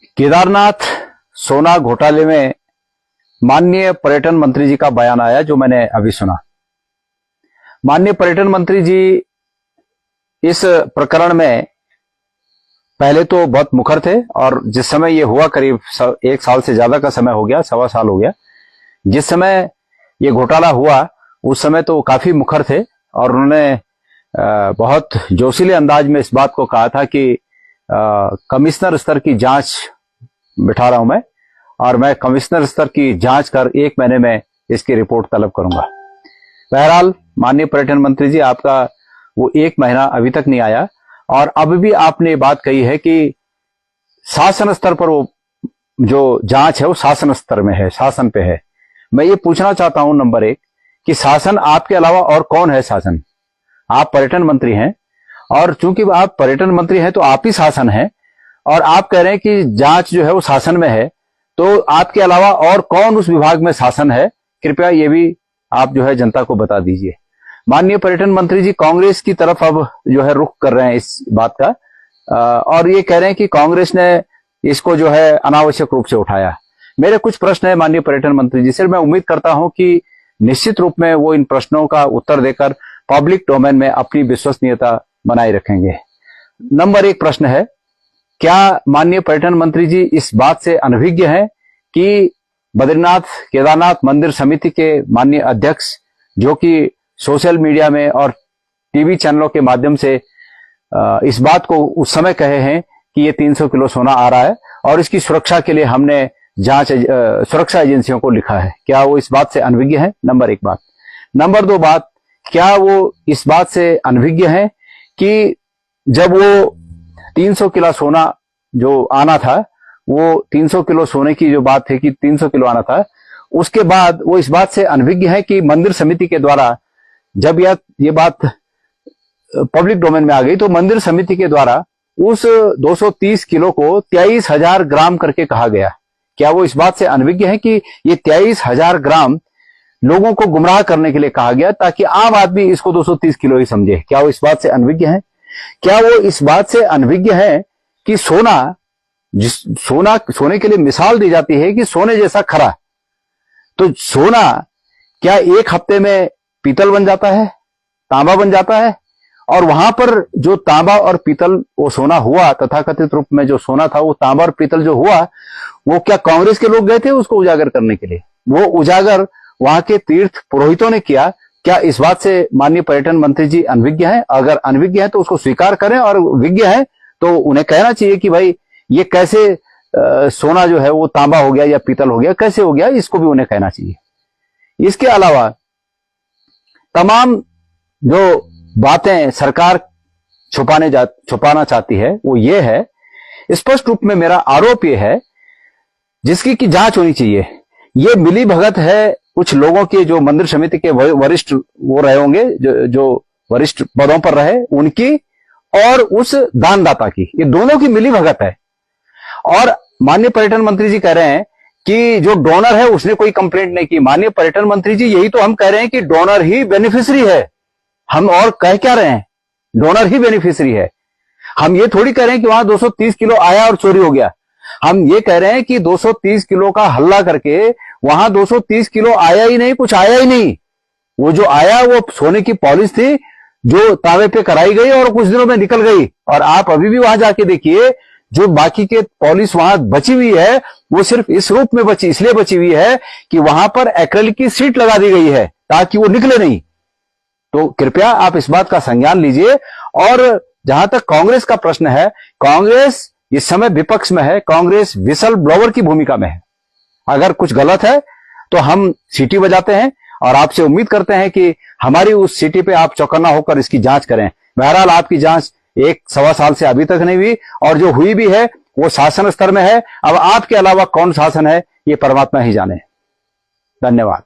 केदारनाथ सोना घोटाले में माननीय पर्यटन मंत्री जी का बयान आया, जो मैंने अभी सुना। माननीय पर्यटन मंत्री जी इस प्रकरण में पहले तो बहुत मुखर थे, और जिस समय ये हुआ करीब 1 साल से ज्यादा का समय हो गया, 1.25 साल हो गया, जिस समय ये घोटाला हुआ उस समय तो काफी मुखर थे, और उन्होंने बहुत जोशीले अंदाज में इस बात को कहा था कि कमिश्नर स्तर की जांच बिठा रहा हूं मैं, और मैं कमिश्नर स्तर की जांच कर 1 महीने में इसकी रिपोर्ट तलब करूंगा। बहरहाल माननीय पर्यटन मंत्री जी, आपका वो 1 महीना अभी तक नहीं आया, और अब भी आपने बात कही है कि शासन स्तर पर वो जो जांच है वो शासन स्तर में है, शासन पे है। मैं ये पूछना चाहता हूं, नंबर 1, कि शासन आपके अलावा और कौन है? शासन, आप पर्यटन मंत्री हैं, और चूंकि आप पर्यटन मंत्री हैं तो आप ही शासन हैं, और आप कह रहे हैं कि जांच जो है वो शासन में है, तो आपके अलावा और कौन उस विभाग में शासन है? कृपया ये भी आप जो है जनता को बता दीजिए। माननीय पर्यटन मंत्री जी कांग्रेस की तरफ अब जो है रुख कर रहे हैं इस बात का, और ये कह रहे हैं कि कांग्रेस ने इसको जो है अनावश्यक रूप से उठाया। मेरे कुछ प्रश्न है माननीय पर्यटन मंत्री जी से, मैं उम्मीद करता हूं कि निश्चित रूप में वो इन प्रश्नों का उत्तर देकर पब्लिक डोमेन में अपनी विश्वसनीयता बनाए रखेंगे। नंबर 1 प्रश्न है, क्या माननीय पर्यटन मंत्री जी इस बात से अनभिज्ञ हैं कि बद्रीनाथ केदारनाथ मंदिर समिति के माननीय अध्यक्ष, जो कि सोशल मीडिया में और टीवी चैनलों के माध्यम से इस बात को उस समय कहे हैं कि ये 300 किलो सोना आ रहा है और इसकी सुरक्षा के लिए हमने सुरक्षा एजेंसियों को लिखा है, क्या वो इस बात से अनभिज्ञ हैं? नंबर 1 बात। नंबर 2 बात, क्या वो इस बात से अनभिज्ञ हैं कि जब वो 300 किलो सोना जो आना था, वो 300 किलो सोने की जो बात है कि 300 किलो आना था, उसके बाद वो इस बात से अनभिज्ञ है कि मंदिर समिति के द्वारा, जब ये बात पब्लिक डोमेन में आ गई, तो मंदिर समिति के द्वारा उस 230 किलो को 23,000 ग्राम करके कहा गया। क्या वो इस बात से अनभिज्ञ है कि ये 23,000 ग्राम लोगों को गुमराह करने के लिए कहा गया, ताकि आम आदमी इसको 230 किलो ही समझे? क्या वो इस बात से अनभिज्ञ है? क्या वो इस बात से अनभिज्ञ है कि सोने के लिए मिसाल दी जाती है कि सोने जैसा खरा, तो सोना क्या 1 हफ्ते में पीतल बन जाता है, तांबा बन जाता है? और वहां पर जो तांबा और पीतल वो सोना हुआ, तथाकथित रूप में जो सोना था वो तांबा और पीतल जो हुआ, वो क्या कांग्रेस के लोग गए थे उसको उजागर करने के लिए? वो उजागर वहां के तीर्थ पुरोहितों ने किया। क्या इस बात से माननीय पर्यटन मंत्री जी अनभिज्ञ हैं? अगर अनभिज्ञ है तो उसको स्वीकार करें, और विज्ञ है तो उन्हें कहना चाहिए कि भाई ये कैसे सोना जो है वो तांबा हो गया या पीतल हो गया, कैसे हो गया, इसको भी उन्हें कहना चाहिए। इसके अलावा तमाम जो बातें सरकार छुपाना चाहती है वो ये है, स्पष्ट रूप में मेरा आरोप ये है, जिसकी की जांच होनी चाहिए। ये मिली भगत है कुछ लोगों के, जो मंदिर समिति के वरिष्ठ वो रहे होंगे, जो वरिष्ठ पदों पर रहे उनकी, और उस दानदाता की, ये दोनों की मिली भगत है। और माननीय पर्यटन मंत्री जी कह रहे हैं कि जो डोनर है उसने कोई कंप्लेंट नहीं की। माननीय पर्यटन मंत्री जी, यही तो हम कह रहे हैं कि डोनर ही बेनिफिशियरी है। हम और कह क्या रहे हैं? डोनर ही बेनिफिशियरी है। हम ये थोड़ी कह रहे हैं कि वहां 230 किलो आया और चोरी हो गया। हम ये कह रहे हैं कि 230 किलो का हल्ला करके वहां 230 किलो आया ही नहीं, कुछ आया ही नहीं। वो जो आया वो सोने की पॉलिश थी जो तांबे पे कराई गई और कुछ दिनों में निकल गई। और आप अभी भी वहां जाके देखिए, जो बाकी के पॉलिश वहां बची हुई है वो सिर्फ इस रूप में इसलिए बची हुई है कि वहां पर एक्रेलिक की सीट लगा दी गई है ताकि वो निकले नहीं। तो कृपया आप इस बात का संज्ञान लीजिए। और जहां तक कांग्रेस का प्रश्न है, कांग्रेस इस समय विपक्ष में है, कांग्रेस विसल ब्लोवर की भूमिका में है। अगर कुछ गलत है तो हम सीटी बजाते हैं, और आपसे उम्मीद करते हैं कि हमारी उस सीटी पे आप चौकन्ना होकर इसकी जांच करें। बहरहाल आपकी जांच 1-1.25 साल से अभी तक नहीं हुई, और जो हुई भी है वो शासन स्तर में है। अब आपके अलावा कौन शासन है ये परमात्मा ही जाने। धन्यवाद।